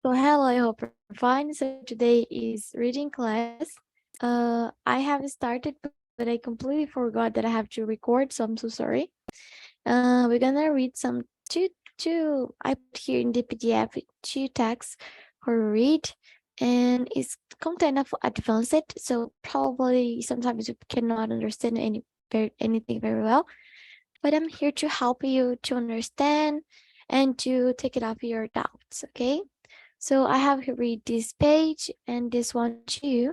So hello, I hope you're fine. So today is reading class. I have started, but I completely forgot that I have to record, so I'm so sorry. We're gonna read some two. I put here in the PDF two texts for read, and it's content of advanced, so probably sometimes you cannot understand anything very well. But I'm here to help you to understand and to take it off your doubts. Okay. So I have to read this page and this one too,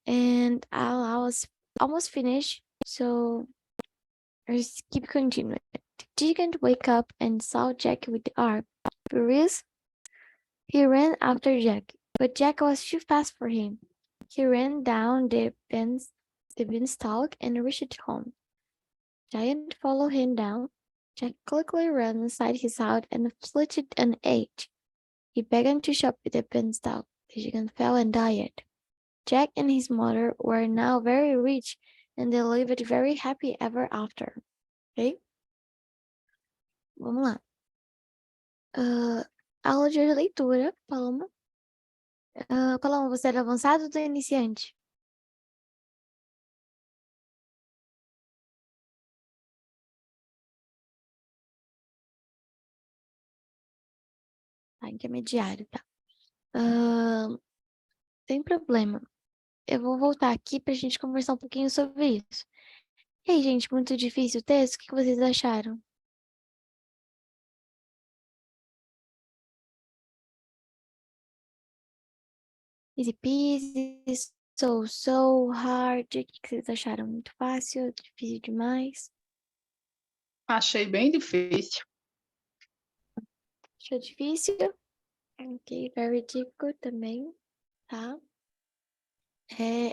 and I was almost finished. So let's keep continuing. The chicken wake up and saw Jack with the arm. Furious, he ran after Jack, but Jack was too fast for him. He ran down the beanstalk and reached home. Giant followed him down. Jack quickly ran inside his house and flitted an egg. He began to chop with the beanstalk. The chicken fell and died. Jack and his mother were now very rich and they lived very happy ever after. Ok? Vamos lá. Aula de leitura, Paloma. Paloma, você era avançado ou iniciante? Tá, intermediário, tá. Sem problema. Eu vou voltar aqui para a gente conversar um pouquinho sobre isso. E aí, gente, muito difícil o texto? O que vocês acharam? Easy peasy, so hard. O que vocês acharam? Muito fácil, difícil demais? Achei bem difícil. Achou difícil? Ok, very difficult também, tá?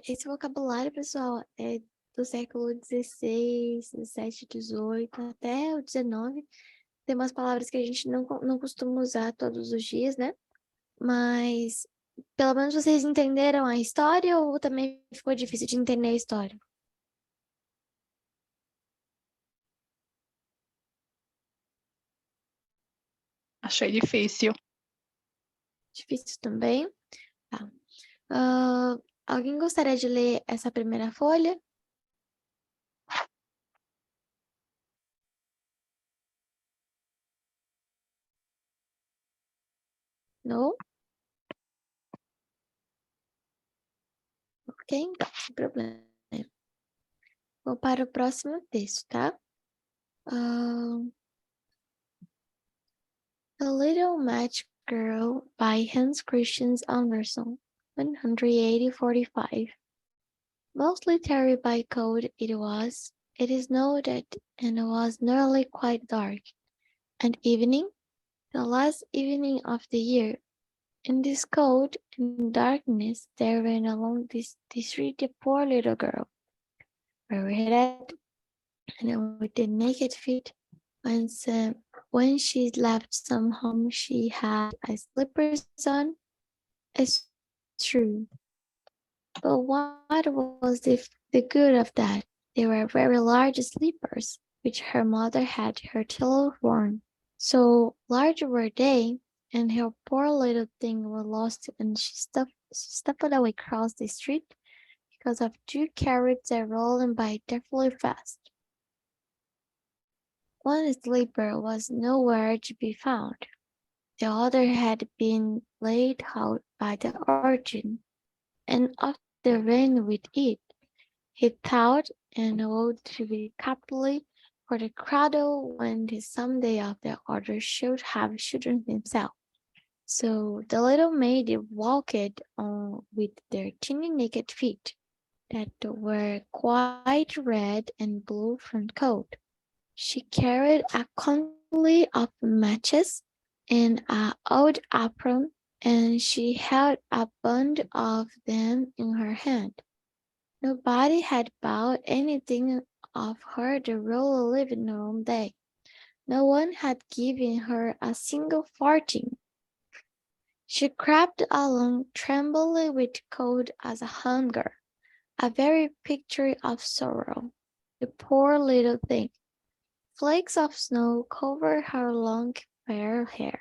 Esse vocabulário, pessoal, é do século XVI, XVII, XVIII, até o XIX. Tem umas palavras que a gente não costuma usar todos os dias, né? Mas, pelo menos vocês entenderam a história ou também ficou difícil de entender a história? Achei difícil. Difícil também? Tá. Alguém gostaria de ler essa primeira folha? Não? Ok, então, sem problema. Vou para o próximo texto, tá? The Little Match Girl by Hans Christian Andersen, 180-45. Mostly terry by cold it is noted, and it was nearly quite dark. And evening, the last evening of the year, in this cold and darkness, there ran along the street a poor little girl, bareheaded and with the naked feet. When she left some home, she had a slippers on. It's true. But what was the good of that? They were very large slippers, which her mother had herself worn. So large were they, and her poor little thing was lost, and she stepped away across the street because of two carrots that rolling by deathly fast. One slipper was nowhere to be found. The other had been laid out by the urchin, and of the rain with it. He thought and ought to be capitally for the cradle when the someday of the other should have children himself. So the little maid walked on with their tiny naked feet that were quite red and blue from cold. She carried a quantity of matches and an old apron, and she held a bundle of them in her hand. Nobody had bought anything of her the whole living room day. No one had given her a single farthing. She crept along trembling with cold as a hunger, a very picture of sorrow. The poor little thing. Flakes of snow covered her long fair hair.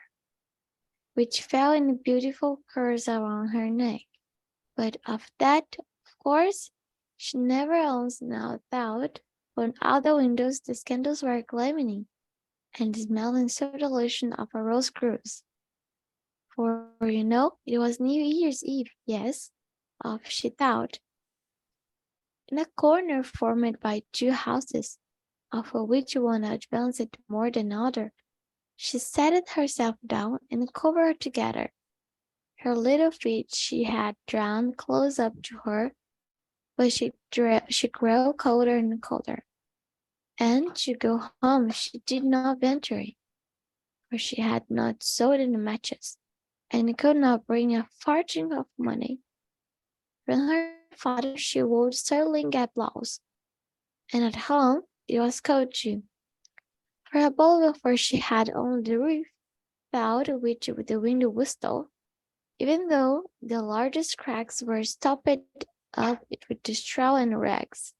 which fell in beautiful curls around her neck. But of that, of course, she never else now thought. From out the windows the candles were gleaming, and smelling so delicious of a rose cruise. For it was New Year's Eve, yes, of she thought. In a corner formed by two houses, of which one advanced more than other, she sat herself down and covered together. Her little feet she had drawn close up to her, but she grew colder and colder. And to go home she did not venture, for she had not sold any matches, and could not bring a fortune of money. From her father she wore sterling blouse, and at home it was cold too. For above all, she had only the roof, without which the window whistled, even though the largest cracks were stopped up with the straw and rags.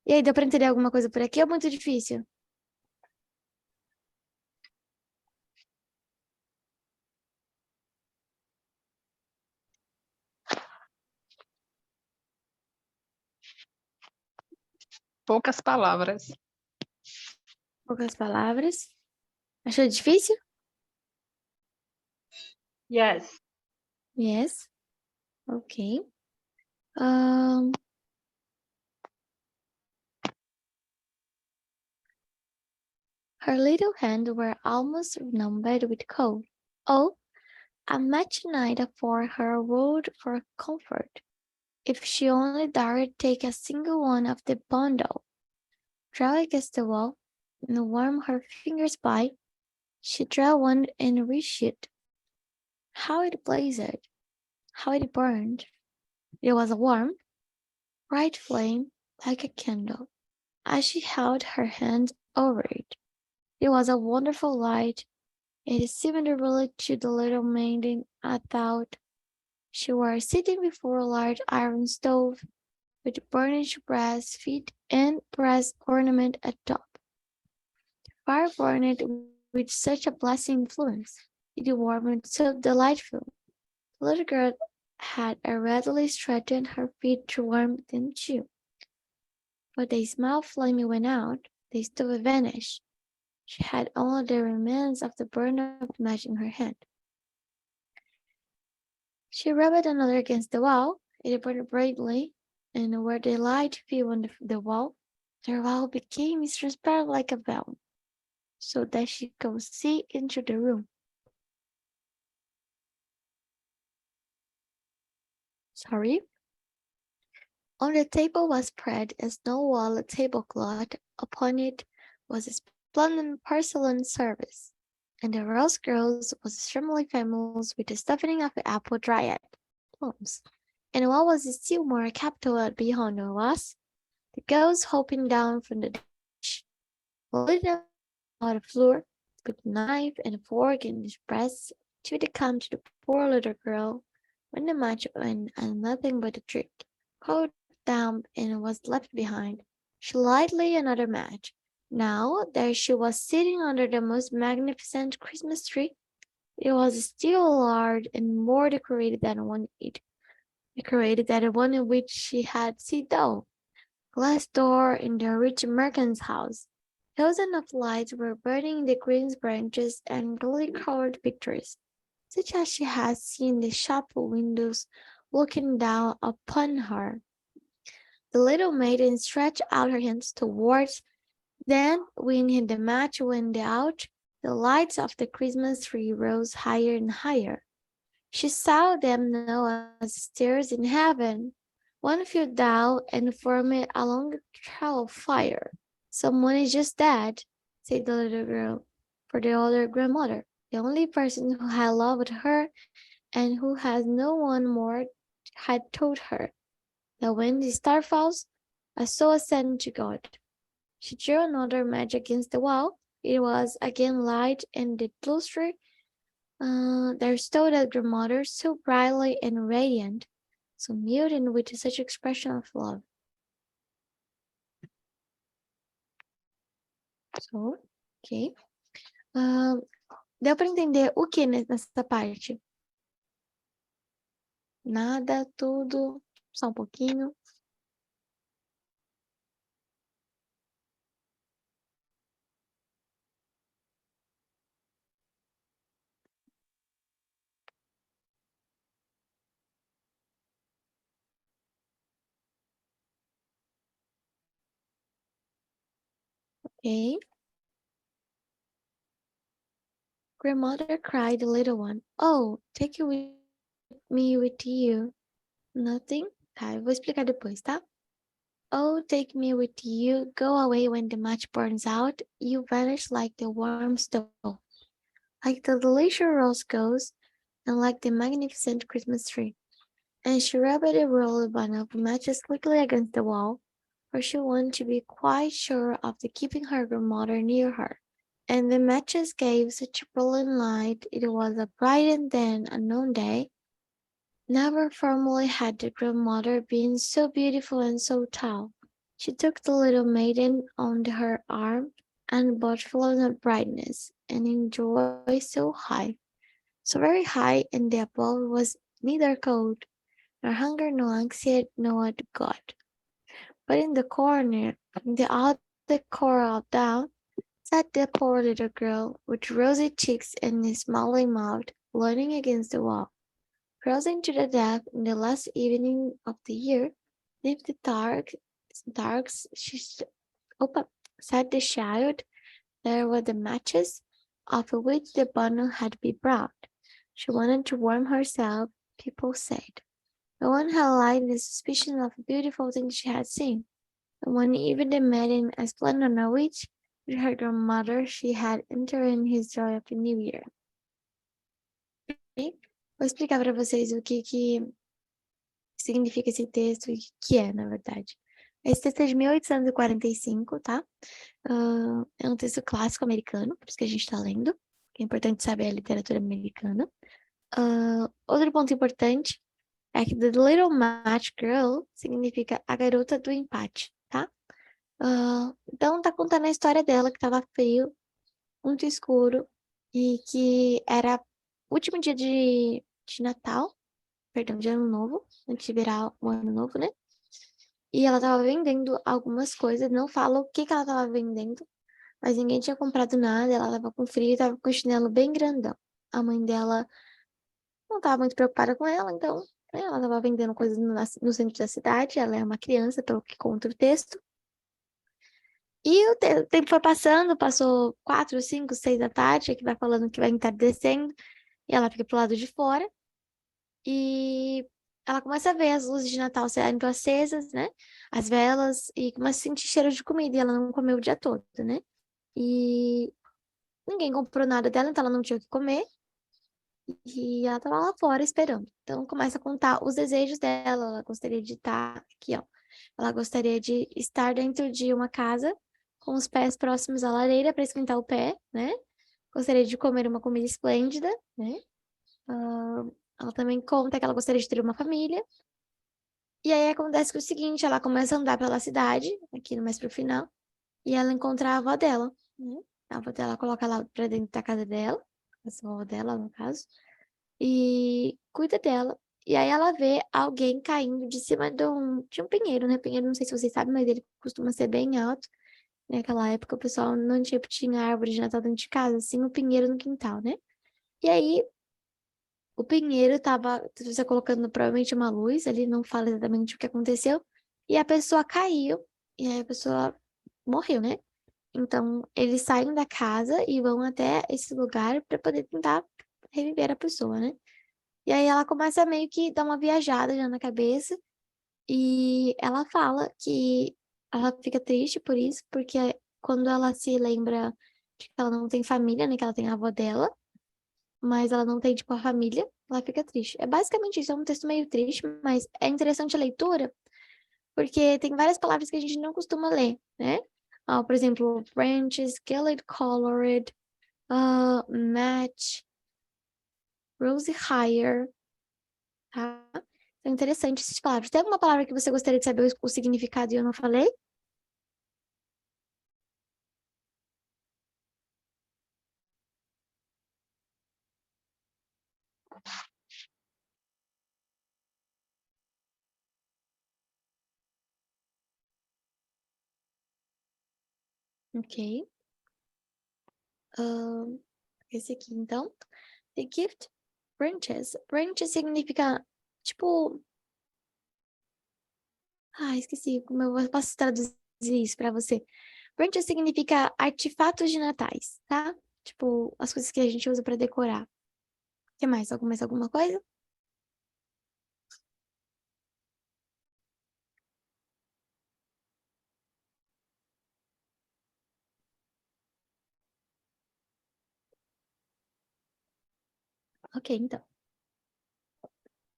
E aí, deu para entender alguma coisa por aqui ou muito difícil? Poucas palavras. Poucas palavras. Achou difícil? Yes. Yes. Okay. Her little hands were almost numbed with cold. Oh, a match night for her would for comfort, if she only dared take a single one of the bundle. Draw against the wall, and warm her fingers by, she drew one and reached it. How it blazed! How it burned! It was a warm, bright flame, like a candle, as she held her hand over it. It was a wonderful light. It seemed really to the little maiden. I thought she was sitting before a large iron stove with burnished brass feet and brass ornament at top. The fire burned with such a blessing influence. It warmed so delightful. The little girl had readily straightened her feet to warm them too. But the small flame went out, the stove vanished. She had only the remains of the burned up match in her hand. She rubbed another against the wall. It burned brightly, and where the light fell on the wall became transparent like a veil, so that she could see into the room. Sorry. On the table was spread a snow-white tablecloth. Upon it was a splendid porcelain service, and the rose girls was extremely famous with the stuffing of the apple dryad plums. And what was still more capital beyond was the girls hopping down from the dish, leading on the floor with knife and fork in his breast to the come to the poor little girl when the match went and nothing but a trick. Called down and was left behind. She lightly another match. Now there she was sitting under the most magnificent Christmas tree. It was still large and more decorated than the one in which she had seen though. Glass door in the rich merchant's house. Thousands of lights were burning in the green branches and gaily colored pictures, such as she had seen in the shop windows looking down upon her. The little maiden stretched out her hands towards them. When the match went out, the lights of the Christmas tree rose higher and higher. She saw them now as stars in heaven. One fell down and formed a long trail of fire. Someone is just dead, said the little girl, for the older grandmother, the only person who had loved her and who had no one more, had told her that when the star falls, a soul ascends to God. She drew another match against the wall. It was again light, and the lustre there stood a grandmother, so brightly and radiant, so mute and with such expression of love. So, okay. Deu para entender o que nessa parte? Nada, tudo, só um pouquinho. Ok. Grandmother cried the little one. Oh, take it with me with you. Nothing? Tá, eu vou explicar depois, tá? Oh, take me with you. Go away when the match burns out. You vanish like the warm stove, like the delicious rose goes, and like the magnificent Christmas tree. And she rubbed a roll of matches quickly against the wall, for she wanted to be quite sure of the keeping her grandmother near her. And the matches gave such a brilliant light, it was a bright and then unknown day. Never formerly had the grandmother been so beautiful and so tall. She took the little maiden on her arm, and both flew in a brightness and in joy so high, so very high, and the above was neither cold, nor hunger, nor anxiety, nor God. But in the corner, in the other corner down, sat the poor little girl, with rosy cheeks and a smiling mouth, leaning against the wall. Frozen to the death in the last evening of the year, if the darks, said the child, there were the matches, of which the bundle had been brought. She wanted to warm herself, people said. No one had lighted the suspicion of the beautiful things she had seen. And when even the maiden explained on which, with her grandmother, she had entered in his joy of the New Year. Ok? Vou explicar para vocês o que significa esse texto e o que é, na verdade. Esse texto é de 1845, tá? É um texto clássico americano, por isso que a gente está lendo. É importante saber a literatura americana. Outro ponto importante é que The Little Match Girl significa a garota do empate, tá? Então tá contando a história dela, que tava frio, muito escuro, e que era o último dia de Natal, perdão, de Ano Novo, antes de virar o Ano Novo, né? E ela tava vendendo algumas coisas, não fala o que ela tava vendendo, mas ninguém tinha comprado nada, ela tava com frio e tava com o chinelo bem grandão. A mãe dela não tava muito preocupada com ela, então, né, ela tava vendendo coisas no centro da cidade, ela é uma criança, pelo que conta o texto. E o tempo foi passando, passou 4, 5, 6 da tarde, que vai falando que vai entardecendo, e ela fica pro lado de fora, e ela começa a ver as luzes de Natal sendo acesas, né? As velas, e começa a sentir cheiro de comida, e ela não comeu o dia todo, né? E ninguém comprou nada dela, então ela não tinha o que comer, e ela tava lá fora esperando. Então começa a contar os desejos dela, ela gostaria de estar aqui, ó. Ela gostaria de estar dentro de uma casa com os pés próximos à lareira para esquentar o pé, né? Gostaria de comer uma comida esplêndida, né? Ela também conta que ela gostaria de ter uma família. E aí acontece que é o seguinte, ela começa a andar pela cidade, aqui mais pro final, e ela encontra a avó dela, né? A avó dela coloca ela pra dentro da casa dela, a avó dela, no caso, e cuida dela. E aí ela vê alguém caindo de cima de um pinheiro, né? Pinheiro, não sei se vocês sabem, mas ele costuma ser bem alto. Naquela época o pessoal não tinha árvore de Natal dentro de casa, assim o pinheiro no quintal, né? E aí o pinheiro tava, você colocando provavelmente uma luz, ele não fala exatamente o que aconteceu, e a pessoa caiu, e aí a pessoa morreu, né? Então eles saem da casa e vão até esse lugar para poder tentar reviver a pessoa, né? E aí ela começa a meio que dar uma viajada já na cabeça, e ela fala que ela fica triste por isso, porque quando ela se lembra de que ela não tem família, né? Que ela tem a avó dela, mas ela não tem, tipo, a família, ela fica triste. É basicamente isso, é um texto meio triste, mas é interessante a leitura, porque tem várias palavras que a gente não costuma ler, né? Por exemplo, branches, gilded colored, match, rosy higher, tá? São interessantes essas palavras. Tem alguma palavra que você gostaria de saber o significado e eu não falei? Ok. Esse aqui, então. The gift branches. Branch significa, tipo... Ah, esqueci como eu posso traduzir isso pra você. Branch significa artefatos de natais, tá? Tipo, as coisas que a gente usa pra decorar. O que mais? Mais alguma coisa? Ok, então.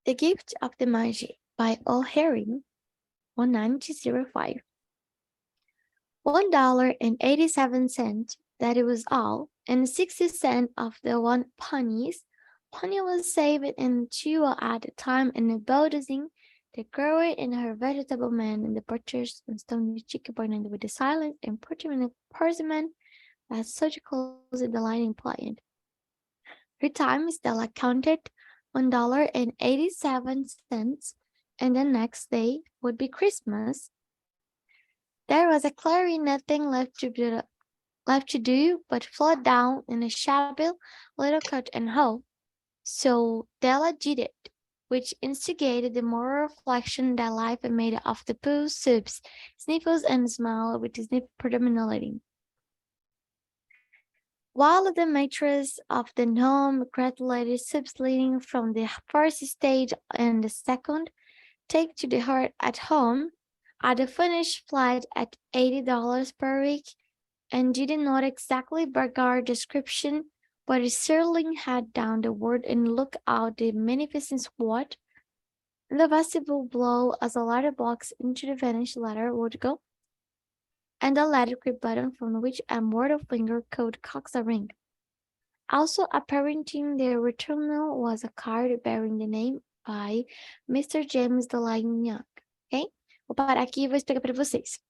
The Gift of the Magi by O. Herring, 1905. $1.87, that it was all, and 60 cents of the one pennies. Penny was saved in two at a time in a building. The girl and her vegetable man and the butchers and stony chicken boy and with the silent and pertinent person that such close the line implied. Her time Stella counted $1.87, and the next day would be Christmas. There was clearly nothing left to do but float down in a shabby little cut and hoe. So Della did it, which instigated the moral reflection that life is made of the poo, soups, sniffles, and smile with sniff predominating. While the mattress of the gnome congratulated soups leading from the first stage and the second, take to the heart at home, at the finished flight at $80 per week, and did not exactly beggar description, but it certainly had down the word and look out the magnificent squad. The vestibule blow as a letterbox into the vanished letter would go, and the letterpress button from which a mortal finger could coax a ring. Also appearing the return was a card bearing the name by Mr. James Delaney Young. Ok? Vou parar aqui e vou explicar para vocês.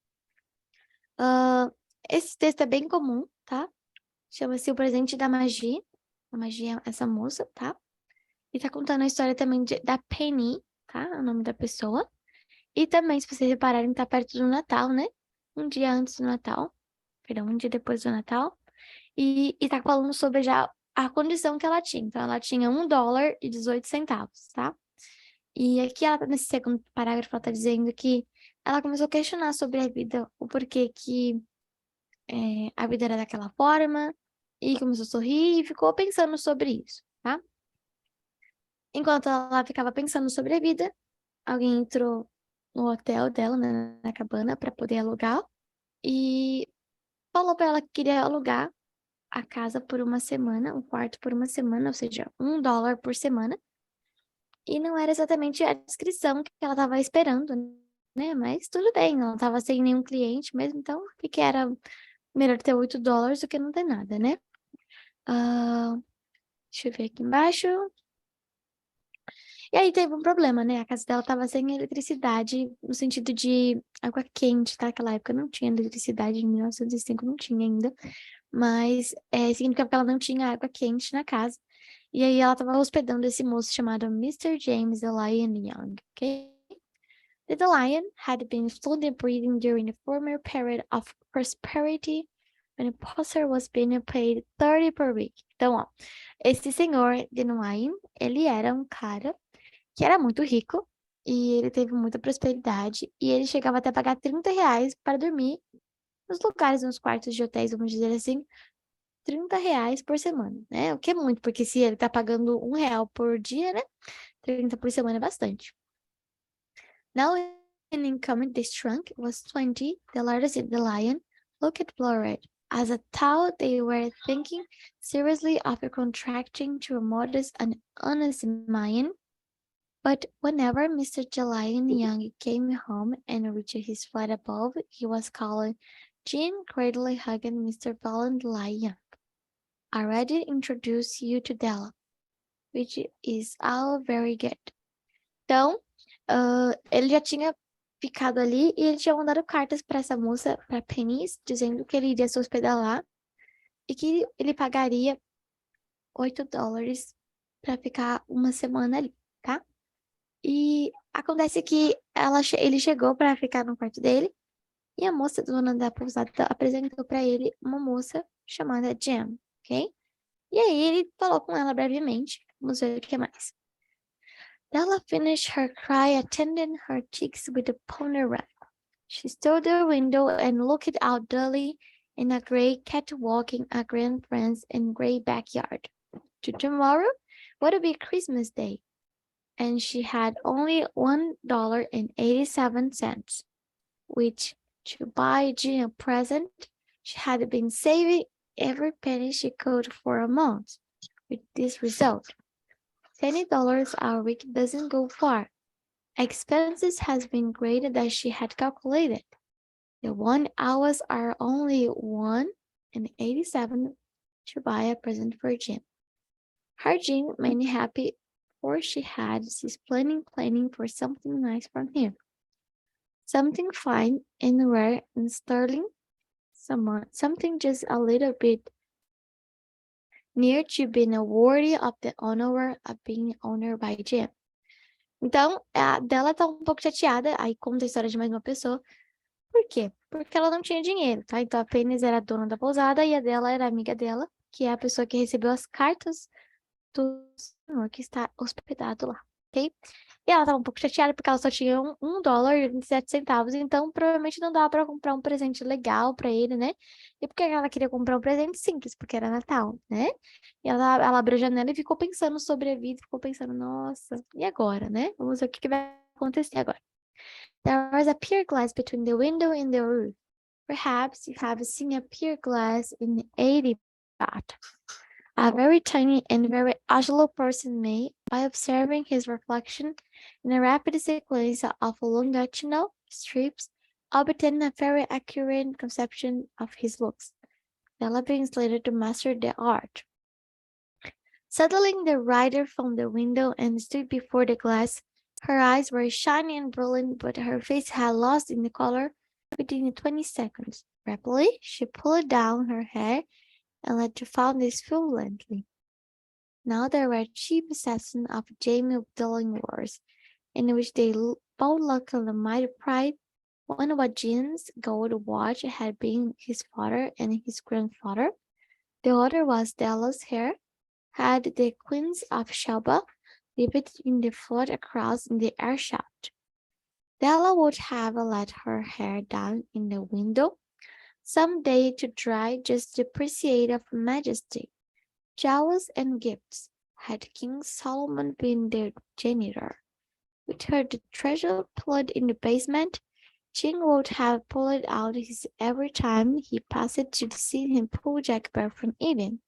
Esse texto é bem comum, tá? Chama-se O Presente da Magia. A magia é essa moça, tá? E tá contando a história também da Penny, tá? O nome da pessoa. E também, se vocês repararem, tá perto do Natal, né? Um dia antes do Natal. Perdão, um dia depois do Natal. E tá falando sobre já a condição que ela tinha. Então, ela tinha $1,18, tá? E aqui, nesse segundo parágrafo, ela tá dizendo que ela começou a questionar sobre a vida, o porquê que a vida era daquela forma, e começou a sorrir e ficou pensando sobre isso, tá? Enquanto ela ficava pensando sobre a vida, alguém entrou no hotel dela, né, na cabana, para poder alugar, e falou para ela que queria alugar a casa por uma semana, um quarto por uma semana, ou seja, $1 por semana. E não era exatamente a descrição que ela estava esperando, né? Mas tudo bem, ela não estava sem nenhum cliente mesmo, então o que era melhor ter $8 do que não ter nada, né? Deixa eu ver aqui embaixo. E aí teve um problema, né? A casa dela estava sem eletricidade, no sentido de água quente, tá? Naquela época não tinha eletricidade, em 1905 não tinha ainda. Mas significava que ela não tinha água quente na casa. E aí ela estava hospedando esse moço chamado Mr. James the Lion Young, ok? The lion had been slowly breathing during the former period of prosperity when a poster was being paid 30 per week. Então, ó, esse senhor de Lion, ele era um cara que era muito rico e ele teve muita prosperidade e ele chegava até a pagar R$ 30 para dormir nos lugares, nos quartos de hotéis, vamos dizer assim, R$ 30 por semana, né? O que é muito, porque se ele tá pagando R$ 1 por dia, né? 30 por semana é bastante. Now an income this trunk was 20, the largest in the lion, looked blurred. As a thought they were thinking seriously of contracting to a modest and honest man. But whenever Mr. Lion Young came home and reached his flat above, he was calling Jean greatly hugging Mr. Valent Young. I already introduced you to Della, which is all very good. Então, ele já tinha ficado ali e ele tinha mandado cartas para essa moça, para Penny, dizendo que ele iria se hospedar lá e que ele pagaria $8 para ficar uma semana ali, tá? E acontece que ele chegou para ficar no quarto dele e a moça dona da pousada apresentou para ele uma moça chamada Jem, ok? E aí ele falou com ela brevemente. Vamos ver o que mais. Della finished her cry, attending her cheeks with a pony rag. She stood at the window and looked out dully in a gray cat walking a grand friends in gray backyard. To tomorrow would be Christmas Day, and she had only $1.87, which to buy Jean a present, she had been saving every penny she could for a month. With this result, $20 a week doesn't go far. Expenses has been greater than she had calculated. The 1 hours are only $1.87 to buy a present for Jim. Her Jim made me happy, for she had she's planning for something nice from him. Something fine and rare and sterling, something just a little bit near to being worthy of the honor of being honored by Jim. Então, a dela tá um pouco chateada, aí conta a história de mais uma pessoa. Por quê? Porque ela não tinha dinheiro, tá? Então a Penny era a dona da pousada e a dela era a amiga dela, que é a pessoa que recebeu as cartas do senhor que está hospedado lá, ok? E ela tava um pouco chateada porque ela só tinha $1,27, então provavelmente não dava para comprar um presente legal para ele, né? E porque ela queria comprar um presente simples, porque era Natal, né? E ela abriu a janela e ficou pensando sobre a vida, ficou pensando, nossa, e agora, né? Vamos ver o que vai acontecer agora. There was a pier glass between the window and the roof. Perhaps you have seen a pier glass in 80 baht. A very tiny and very agile person may, by observing his reflection in a rapid sequence of longitudinal strips, obtain a very accurate conception of his looks, developing later to master the art. Settling the rider from the window and stood before the glass, her eyes were shiny and brilliant, but her face had lost in the color within 20 seconds. Rapidly, she pulled down her hair and let the fountains violently. Now there were cheap assassins of Jamie Dillingworth, in which they both looked on the mighty pride. One was Jean's gold watch had been his father and his grandfather. The other was Della's hair, had the Queens of Sheba dipped in the flood across in the air shaft. Della would have let her hair down in the window some day to dry just to appreciate of majesty. Jewels and gifts had King Solomon been their janitor. With her the treasure pulled in the basement, Jing would have pulled out his every time he passed to see him pull Jack Bear from eating.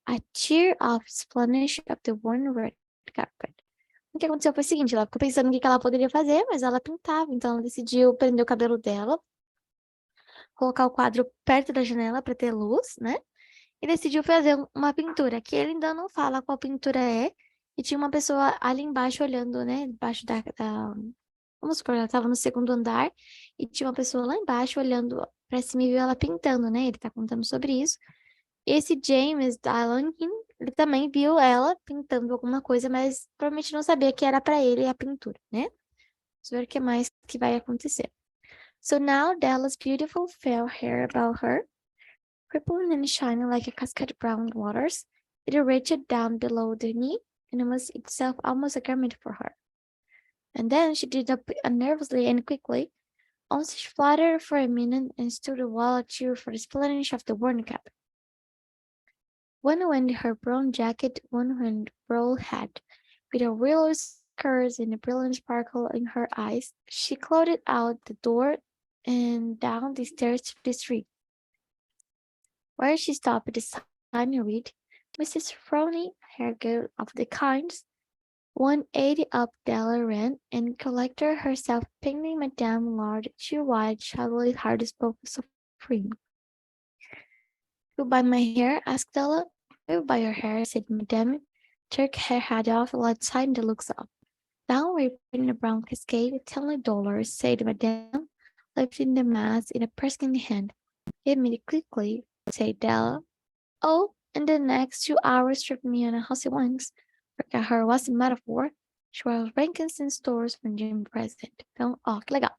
A cheer of splenish of the worn red carpet. O que aconteceu foi o seguinte, ela ficou pensando o que ela poderia fazer, mas ela pintava, então ela decidiu prender o cabelo dela, colocar o quadro perto da janela para ter luz, né? E decidiu fazer uma pintura, que ele ainda não fala qual pintura é, e tinha uma pessoa ali embaixo olhando, né? Embaixo vamos supor, ela estava no segundo andar, e tinha uma pessoa lá embaixo olhando para cima e viu ela pintando, né? Ele tá contando sobre isso. Esse James Allenkin, ele também viu ela pintando alguma coisa, mas provavelmente não sabia que era para ele a pintura, né? Vamos ver o que mais que vai acontecer. So now Della's beautiful fair hair about her, rippling and shining like a cascade brown waters, it reached down below the knee and was itself almost a garment for her. And then she did up nervously and quickly, almost fluttered for a minute and stood a while to cheer for the splendor of the worn cap. One went her brown jacket, one went brown hat, with a willow skirts and a brilliant sparkle in her eyes. She clotted out the door and down the stairs to the street, where she stopped at the sign and read, Mrs. Frowney, hair girl of the kinds, 180 up Della ran, and collected herself pinning Madame Lard, two white, shabbily hard spoke supreme. You buy my hair? asked Della. I will buy your hair, said Madame. Took her hat off, let sign the looks up. Down ripping the brown cascade, $10, said Madame, lifting the mass in a pressing hand. Give me it quickly, said Della. Oh, and the next 2 hours stripped me on a house wings. Porque her was a metaphor. She was Frankenstein stores from Jim Present. Então, ó, que legal.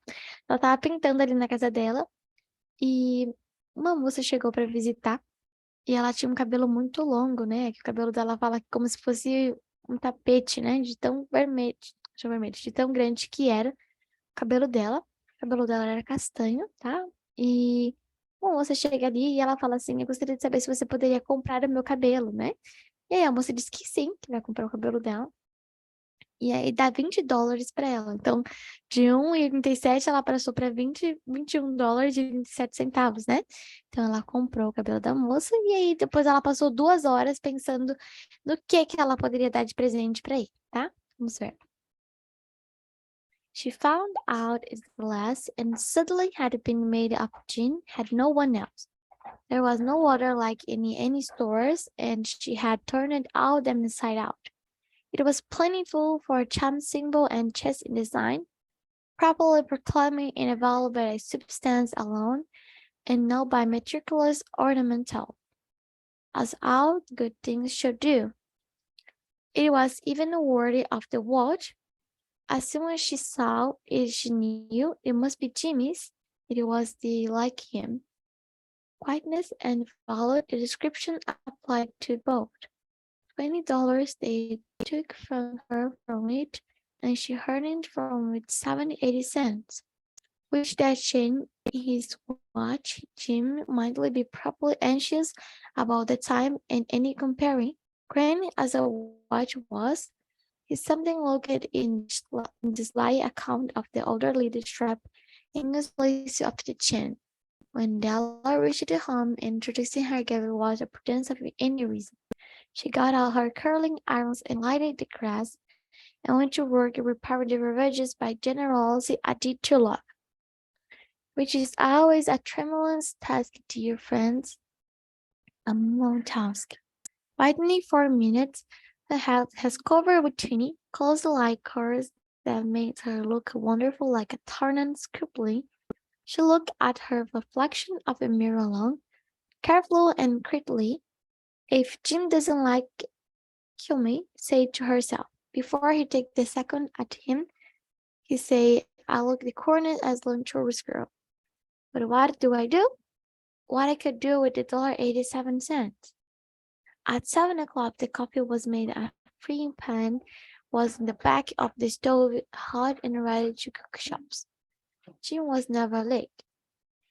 Ela tava pintando ali na casa dela e uma moça chegou para visitar e ela tinha um cabelo muito longo, né? Que o cabelo dela fala como se fosse um tapete, né? De tão vermelho, de tão grande que era o cabelo dela. O cabelo dela era castanho, tá? E uma moça chega ali e ela fala assim: Eu gostaria de saber se você poderia comprar o meu cabelo, né? E aí a moça disse que sim, que vai comprar o cabelo dela. E aí dá $20 para ela. Então, de 1,87 ela passou para 21 dólares e 27 centavos, né? Então ela comprou o cabelo da moça e aí depois ela passou 2 horas pensando no que ela poderia dar de presente para ele, tá? Vamos ver. She found out its glass and suddenly had been made of gin, had no one else. There was no water like in any stores, and she had turned it all them inside out. It was plentiful for a charm symbol and chest in design, properly proclaiming inavailable by a substance alone, and no by meticulous ornamental, as all good things should do. It was even worthy of the watch. As soon as she saw it, she knew it must be Jimmy's. It was the like him. Quietness and followed the description applied to both. $20 they took from her from it, and she earned from it 70-80 cents, which that changed his watch. Jim might be properly anxious about the time and any comparing. Grand as a watch was, his something located in the sly account of the older lady strap in his place of the chain. When Della reached home, introducing her gave was a pretense of any reason. She got out her curling irons and lighted the grass, and went to work repairing the ravages by generosity added to love, which is always a tremendous task, dear friends, a long task. Whitening for minutes, the house has covered with tiny, clothes-like curls that made her look wonderful like a tornado scribbling. She looked at her reflection of a mirror long, carefully and critically. If Jim doesn't like kill me, say to herself. Before he take the second at him, he say, I look the corner as long tourist girl. But what do I do? What I could do with the $1.87. At 7 o'clock, the coffee was made. A frying pan was in the back of the stove, hot and ready to cook shops. Jim was never late.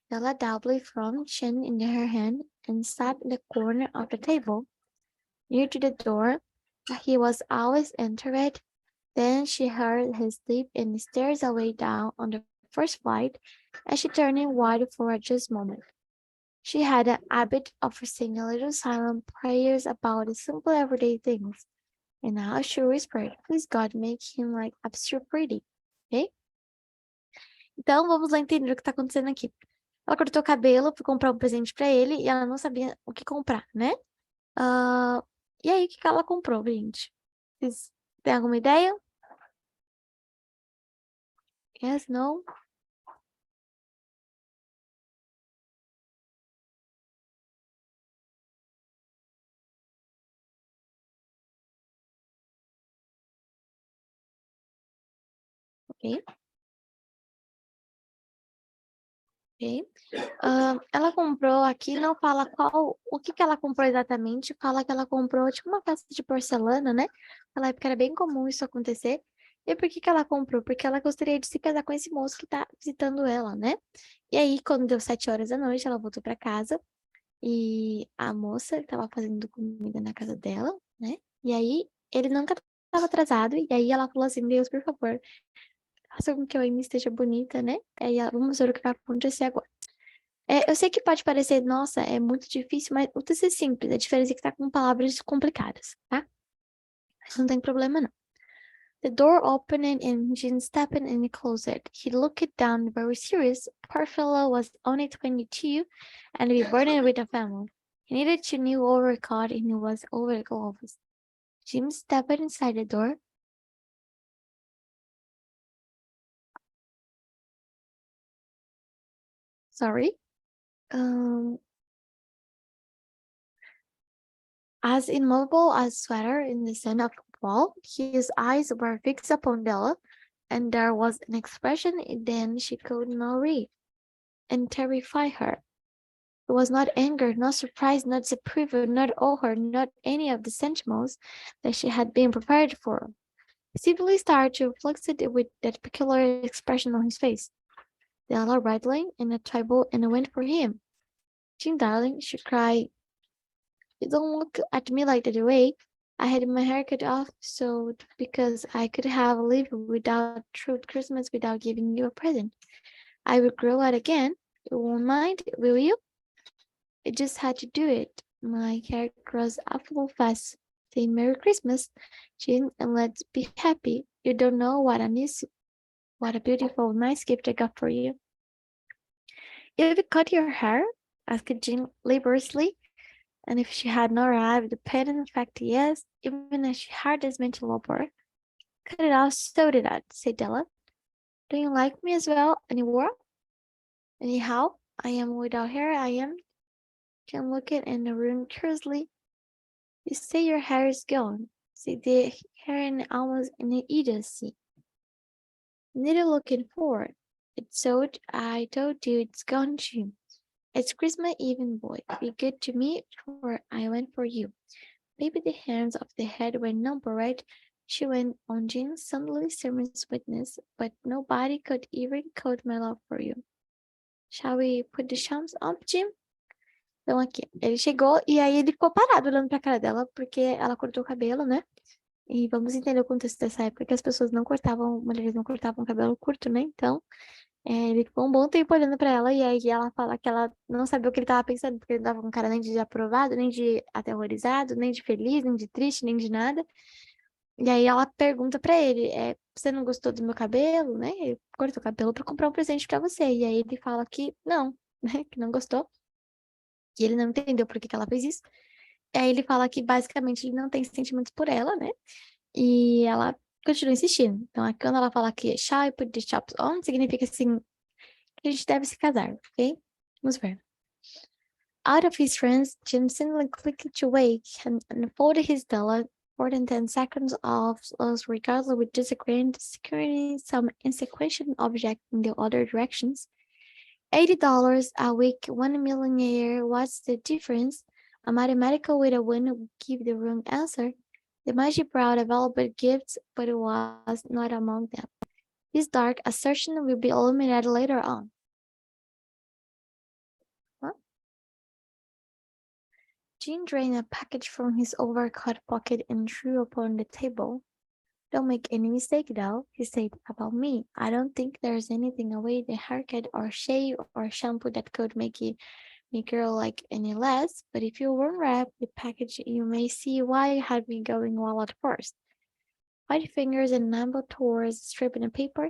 Della doubly from chin in her hand and sat in the corner of the table, near to the door. He was always entered. Then she heard his step and stairs away down on the first flight, and she turned wide for a just moment. She had a habit of saying a little silent prayers about the simple everyday things, and now she whispered, Please God, make him like absurd pretty. Ok? Então vamos lá entender o que tá acontecendo aqui. Ela cortou o cabelo, foi comprar um presente pra ele e ela não sabia o que comprar, né? E aí, o que ela comprou, gente? Vocês têm alguma ideia? Yes, no? Ok. Ok. Ela comprou aqui, não fala o que ela comprou exatamente, fala que ela comprou tipo uma peça de porcelana, né? Naquela época era bem comum isso acontecer. E por que ela comprou? Porque ela gostaria de se casar com esse moço que tá visitando ela, né? E aí, quando deu 7 horas da noite, ela voltou para casa e a moça estava fazendo comida na casa dela, né? E aí, ele nunca estava atrasado, e aí ela falou assim, Deus, por favor, faça com que eu ainda esteja bonita, né? Aí, vamos ver o que vai acontecer agora. Eu sei que pode parecer, nossa, é muito difícil, mas o texto é simples. A diferença é que tá com palavras complicadas, tá? Mas não tem problema, não. The door opened and Jean stepped in the closet. He looked down very serious. Poor fellow was only 22 and be burdened with a family. He needed a new overcoat and he was over gloves. Jim stepped inside the door. Sorry. Um, As immovable as a sweater in the center of the wall, his eyes were fixed upon Della, and there was an expression in them she could not read, and terrified her. It was not anger, not surprise, not disapproval, not horror, not any of the sentiments that she had been prepared for. He simply started to fix it with that peculiar expression on his face. Della rattling in a table and went for him. Jean, darling, she cried, you don't look at me like that way. I had my hair cut off so because I could have lived without through Christmas without giving you a present. I will grow out again. You won't mind, will you? I just had to do it. My hair grows awful fast. Say Merry Christmas, Jean, and let's be happy. You don't know what a beautiful, nice gift I got for you. If you cut your hair? Asked Jean laboriously, and if she had not arrived, the pen in fact yes, even as she hardly meant to lower. Cut it off, so did I, said Della. Do you like me as well anymore? Anyhow, I am without hair, I am. Can look it in the room curiously. You say your hair is gone. See the hair in almost in the idiocy. Neither looking forward. It's so I told you it's gone too. It's Christmas Eve, boy. Be good to me, for I went for you. Maybe the hands of the head were numbered, right? She went on Jean's suddenly sermons witness, but nobody could even quote my love for you. Shall we put the shams up, Jim? Então aqui, ele chegou e aí ele ficou parado olhando pra cara dela, porque ela cortou o cabelo, né? E vamos entender o contexto dessa época, que as pessoas não cortavam, mulheres não cortavam cabelo curto, né? Então, ele ficou um bom tempo olhando pra ela, e aí ela fala que ela não sabia o que ele tava pensando, porque ele não tava com cara nem de aprovado, nem de aterrorizado, nem de feliz, nem de triste, nem de nada. E aí ela pergunta pra ele, você não gostou do meu cabelo, né? Eu cortei o cabelo pra comprar um presente pra você. E aí ele fala que não, né? Que não gostou. E ele não entendeu por que que ela fez isso. E aí ele fala que basicamente ele não tem sentimentos por ela, né? E ela continua insistindo. Então, aqui, quando ela fala que shall I put the chops on, significa assim que a gente deve se casar, ok? Vamos ver. Out of his trance, Jim suddenly clicked to wake and unfolded his dollar more than 10 seconds of us regardless with disagreeing, securing some insequential object in the other directions. $80 a week, 1 million a year, what's the difference? A mathematical way to win would give the wrong answer. The magic brought available gifts, but it was not among them. This dark assertion will be illuminated later on. Huh? Jean drained a package from his overcoat pocket and threw upon the table. Don't make any mistake, though, he said, about me. I don't think there's anything away the haircut or shave or shampoo that could make me girl like any less, but if you unwrap the package, you may see why you had me going well at first. White fingers and nimble towards stripping the paper,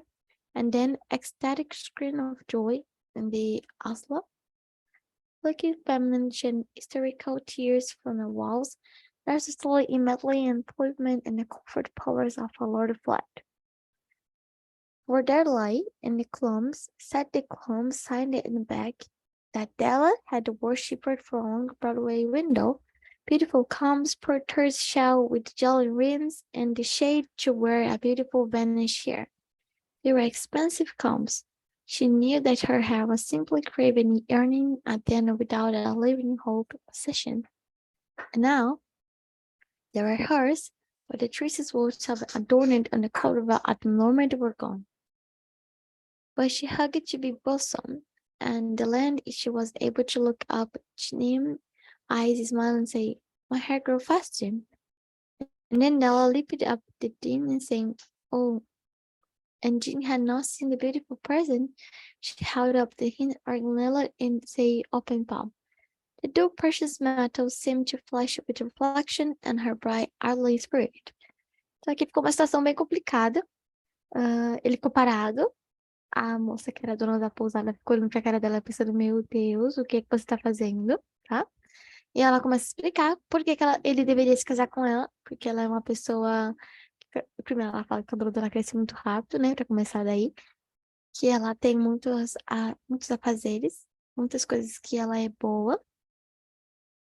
and then ecstatic scream of joy in the Oslo. Flicking feminine hysterical tears from the walls, there's a slowly immediately improvement in the comfort powers of a Lord Flat. For there lay in the clumps, sat the clumps signed in the back, that Della had worshipped from a long Broadway window, beautiful combs, porters shell with jelly rims, and the shade to wear a beautiful Vanish hair. They were expensive combs. She knew that her hair was simply craving yearning at the end without a living hope of possession. And now, they were hers, but the tresses would have adorned on the cover at the moment were gone. But she hugged it to be bosom, and the land she was able to look up, Jim eyes smile and say, my hair grow fast, Jim. And then Della lifted up the dim and saying, oh, and Jean had not seen the beautiful present. She held up the hint Arganella in say open palm. The dull precious metal seemed to flash with reflection and her bright early spirit. Então aqui ficou uma situação bem complicada. Ele ficou parado. A moça que era dona da pousada ficou olhando pra cara dela pensando, meu Deus, o que é que você tá fazendo, tá? E ela começa a explicar por que que ele deveria se casar com ela, porque ela é uma pessoa... Primeiro ela fala que o cabelo dela cresce muito rápido, né, pra começar daí. Que ela tem muitos afazeres, muitas coisas que ela é boa.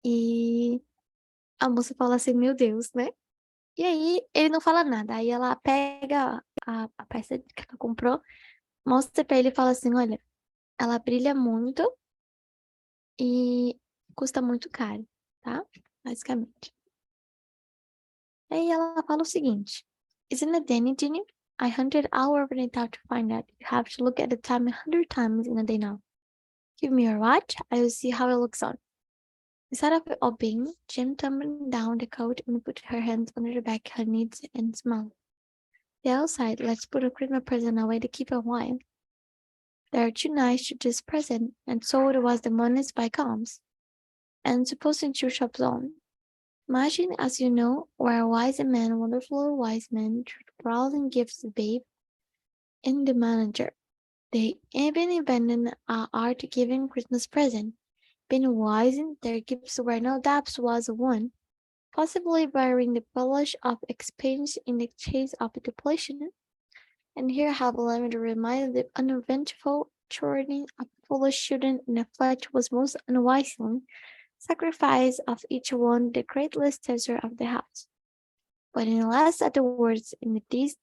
E A moça fala assim, meu Deus, né? E aí ele não fala nada. Aí ela pega a peça que ela comprou, mostra pra ele e fala assim, olha, ela brilha muito e custa muito caro, tá? Basicamente. Aí ela fala o seguinte, isn't it anything? I hunted all over the town to find out. You have to look at the time 100 times in a day now. Give me your watch, I will see how it looks on. Instead of obeying, Jim turned down the coat and put her hands under the back of her knees and smiled. The outside, let's put a Christmas present away to keep a while. They're too nice to just present, and so it was the money's by comes. And supposing two shops on. Imagine, as you know, where a wise man, wonderful wise man, browsing gifts the babe and the manager. They even invented art giving Christmas present. Being wise in their gifts were no doubts was one, possibly bearing the polish of experience in the chase of depletion. And here have allowed to remind the uneventful churning of foolish children in the flesh was most unwisely sacrifice of each one the greatest treasure of the house. But in the last of the words in these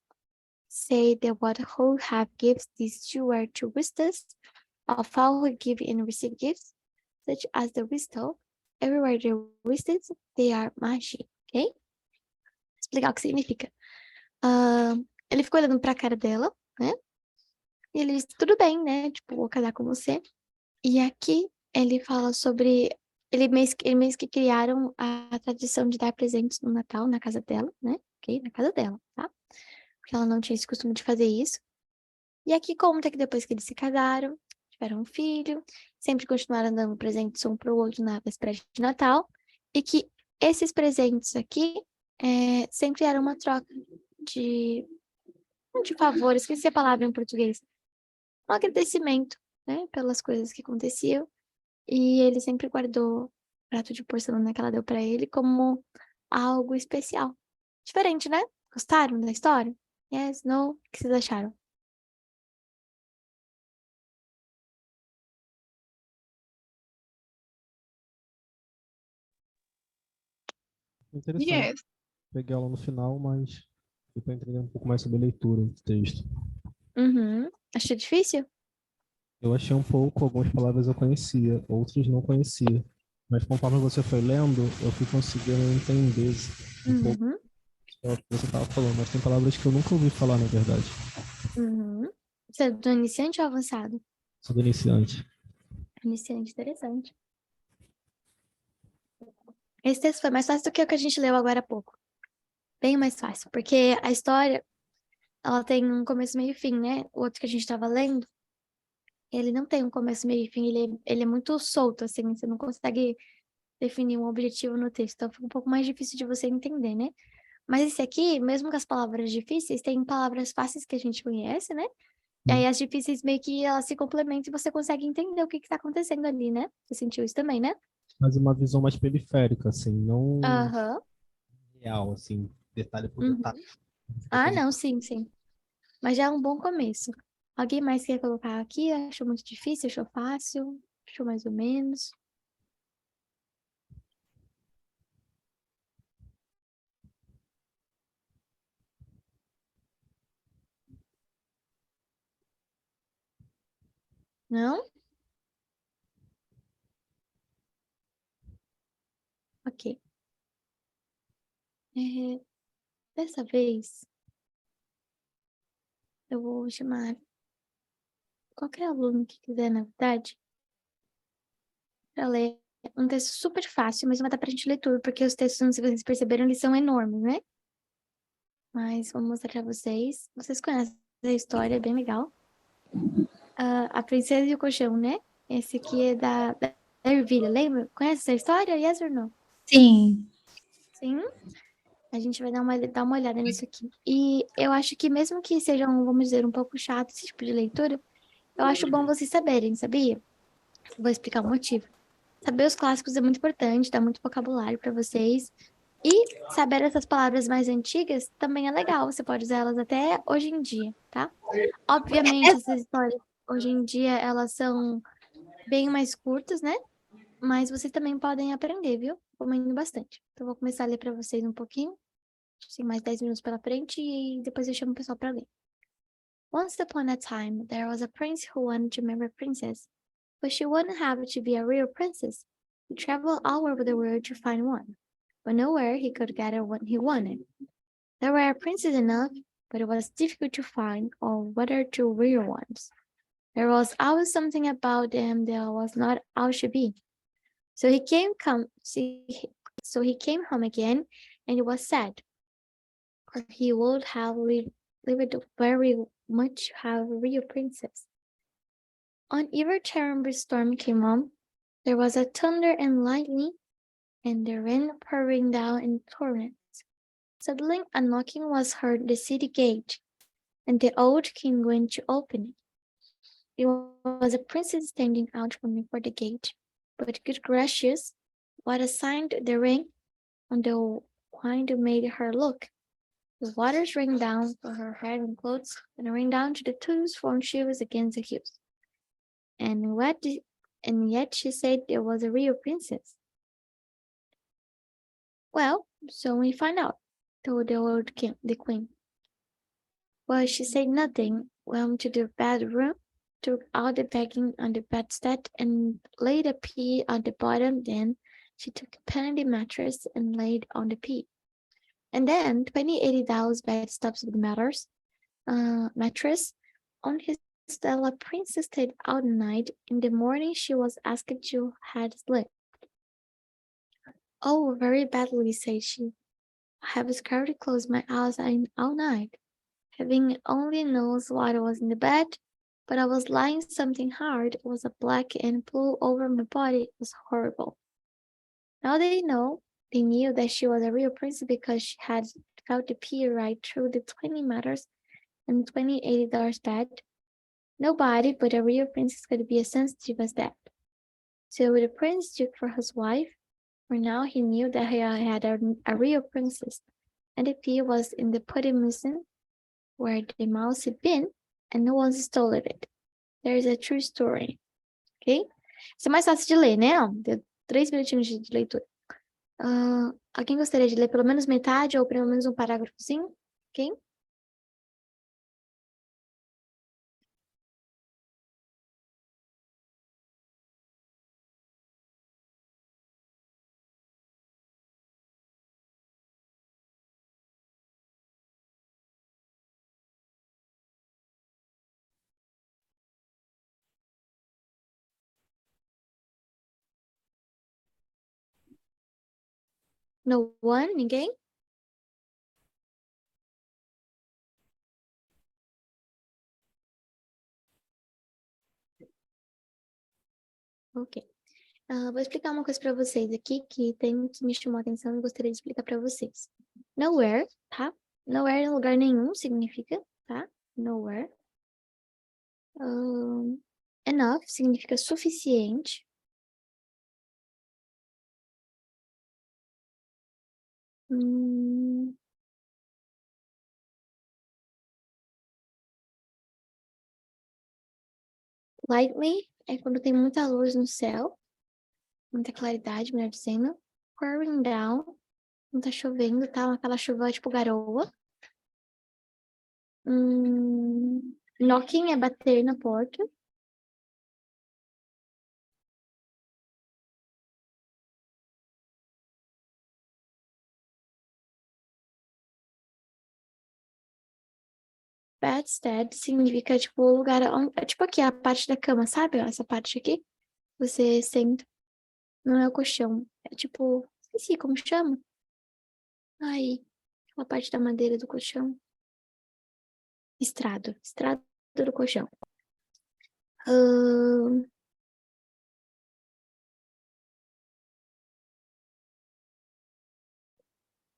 say that what who have gifts these two were to wisdom of all who give and receive gifts, such as the wisdom, everywhere there wisdom, they are magic, ok? Explicar o que significa. Ele ficou olhando pra cara dela, né? E ele disse, tudo bem, né? Tipo, vou casar com você. E aqui ele fala sobre... Eles meio que criaram a tradição de dar presentes no Natal na casa dela, né? Ok? Na casa dela, tá? Porque ela não tinha esse costume de fazer isso. E aqui conta que depois que eles se casaram, tiveram um filho, sempre continuaram dando presentes um para o outro na véspera de Natal, e que esses presentes aqui sempre eram uma troca de, não de favores, esqueci a palavra em português, um agradecimento, né, pelas coisas que aconteciam, e ele sempre guardou o prato de porcelana que ela deu para ele como algo especial. Diferente, né? Gostaram da história? Yes, no? O que vocês acharam? Interessante. Yes. Peguei ela no final, mas deu para entender um pouco mais sobre a leitura do texto. Uhum. Achou difícil? Eu achei um pouco, algumas palavras eu conhecia, outras não conhecia. Mas conforme você foi lendo, eu fui conseguindo entender um pouco Uhum. do que você estava falando. Mas tem palavras que eu nunca ouvi falar, na verdade. Uhum. Você é do iniciante ou avançado? Sou do iniciante. Iniciante, interessante. Esse texto foi mais fácil do que o que a gente leu agora há pouco. Bem mais fácil, porque a história, ela tem um começo, meio e fim, né? O outro que a gente estava lendo, ele não tem um começo, meio e fim, ele é muito solto, assim, você não consegue definir um objetivo no texto, então fica um pouco mais difícil de você entender, né? Mas esse aqui, mesmo com as palavras difíceis, tem palavras fáceis que a gente conhece, né? E aí as difíceis meio que elas se complementam e você consegue entender o que está acontecendo ali, né? Você sentiu isso também, né? Mas uma visão mais periférica, assim, não Aham. real, assim, detalhe por Uhum. detalhe. Ah, não, sim, sim. Mas já é um bom começo. Alguém mais quer colocar aqui? Achou muito difícil? Achou fácil? Achou mais ou menos? Não? Ok. É, dessa vez, eu vou chamar qualquer aluno que quiser, na verdade, para ler um texto super fácil, mas não vai dar pra gente ler tudo, porque os textos, se vocês perceberam, eles são enormes, né? Mas vou mostrar pra vocês. Vocês conhecem a história, é bem legal. A Princesa e o Colchão, né? Esse aqui é da Ervilha, lembra? Conhece essa história? Yes or no? Sim. Sim? A gente vai dar uma olhada nisso aqui. E eu acho que mesmo que sejam, vamos dizer, um pouco chato esse tipo de leitura, eu acho bom vocês saberem, sabia? Vou explicar o motivo. Saber os clássicos é muito importante, dá muito vocabulário para vocês. E saber essas palavras mais antigas também é legal, você pode usar elas até hoje em dia, tá? Obviamente, essas histórias hoje em dia, elas são bem mais curtas, né? Mas vocês também podem aprender, viu? comendo bastante. Então, vou começar a ler para vocês um pouquinho. Tem mais 10 minutos pela frente e depois eu chamo o pessoal para ler. Once upon a time, there was a prince who wanted to marry a princess, but she wouldn't have to be a real princess. He traveled all over the world to find one, but nowhere he could get her what he wanted. There were princes enough, but it was difficult to find or whether to real ones. There was always something about them that was not how it should be. So he came home again, and it was sad, for he would have lived very much have a real princess. On every terrible storm came on, there was a thunder and lightning, and the rain pouring down in torrents. Suddenly a knocking was heard at the city gate, and the old king went to open it. It was a princess standing out before the gate, but good gracious, what a sight the rain on the wind made her look. The waters rained down for her hair and clothes, and rained down to the toes when she was against the hills. And yet she said there was a real princess. Well, so we find out, told the queen. Well, she said nothing, went to the bedroom, took out the begging on the bedstead, and laid a pea on the bottom. Then she took a penny mattress and laid on the pea. And then 28 dolls bed stops with mattress on his Stella princess stayed out night. In the morning she was asked to had slept. Oh, very badly, said she. I have scarcely closed my eyes all night. Heaven only knows what was in the bed, but I was lying something hard. It was a black and flew over my body. It was horrible. Now they knew that she was a real princess because she had felt the pea right through the 20 matters and $28 bed. Nobody but a real princess could be as sensitive as that. So the prince took for his wife, for now he knew that he had a real princess, and the pea was in the pudding machine where the mouse had been, and no one stole it. There is a true story. Ok? Isso é mais fácil de ler, né? Deu 3 minutinhos de leitura. Alguém gostaria de ler pelo menos metade ou pelo menos um parágrafozinho? Ok? No one? Ninguém? Ok. Vou explicar uma coisa para vocês aqui que me chamou a atenção e gostaria de explicar para vocês. Nowhere, tá? Nowhere em lugar nenhum significa, tá? Nowhere. Enough significa suficiente. Lightly é quando tem muita luz no céu, muita claridade, melhor dizendo. Pouring down, não tá chovendo, tá? Aquela chuva tipo garoa. Knocking é bater na porta. Bedstead significa, tipo, o lugar onde... Tipo aqui, a parte da cama, sabe? Essa parte aqui. Você senta. Não é o colchão. É tipo... Esqueci como chama. Aí, aquela parte da madeira do colchão. Estrado. Estrado do colchão.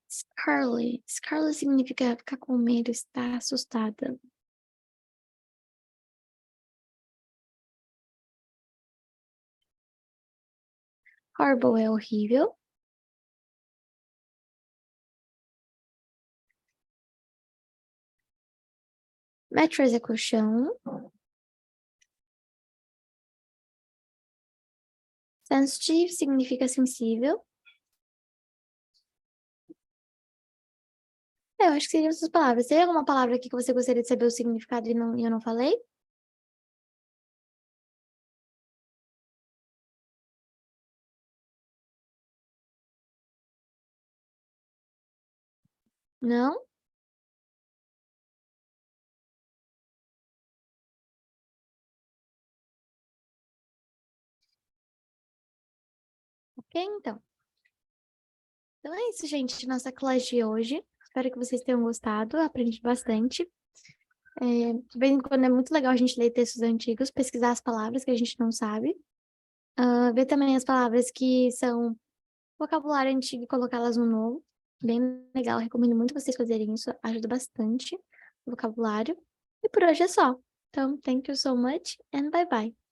Scarlet. Scarlet significa ficar com medo, estar assustada. Horrible é horrível. Mattress é colchão. Sensitive significa sensível. Eu acho que seriam essas palavras. Tem alguma palavra aqui que você gostaria de saber o significado e eu não falei? Não? Ok, então. Então é isso, gente. Nossa classe de hoje. Espero que vocês tenham gostado. Eu aprendi bastante. De vez em quando é muito legal a gente ler textos antigos, pesquisar as palavras que a gente não sabe. Ver também as palavras que são vocabulário antigo e colocá-las no novo. Bem legal. Recomendo muito vocês fazerem isso. Ajuda bastante o vocabulário. E por hoje é só. Então, thank you so much and bye bye.